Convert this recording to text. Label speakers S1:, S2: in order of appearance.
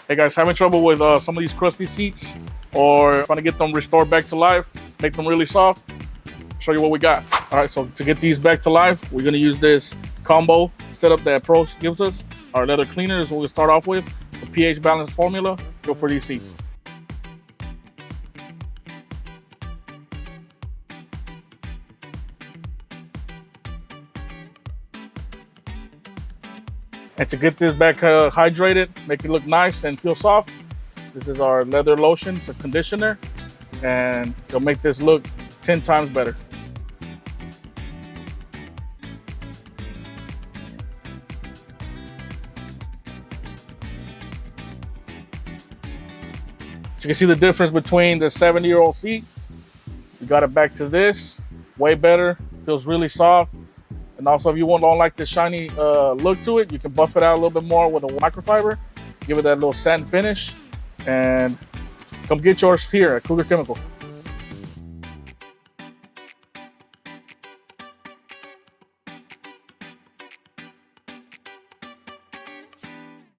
S1: Hey guys, having trouble with some of these crusty seats or trying to get them restored back to life, make them really soft? Show you what we got. All right, so to get these back to life, we're gonna use this combo setup that Pros gives us. Our leather cleaner is what we'll start off with. The pH balance formula, go for these seats. And to get this back hydrated, make it look nice and feel soft, this is our leather lotion. It's a conditioner, and it'll make this look 10 times better. So you can see the difference between the 70-year-old seat. We got it back to this, way better, feels really soft. And also, if you don't like the shiny look to it, you can buff it out a little bit more with a microfiber, give it that little satin finish, and come get yours here at Cougar Chemical.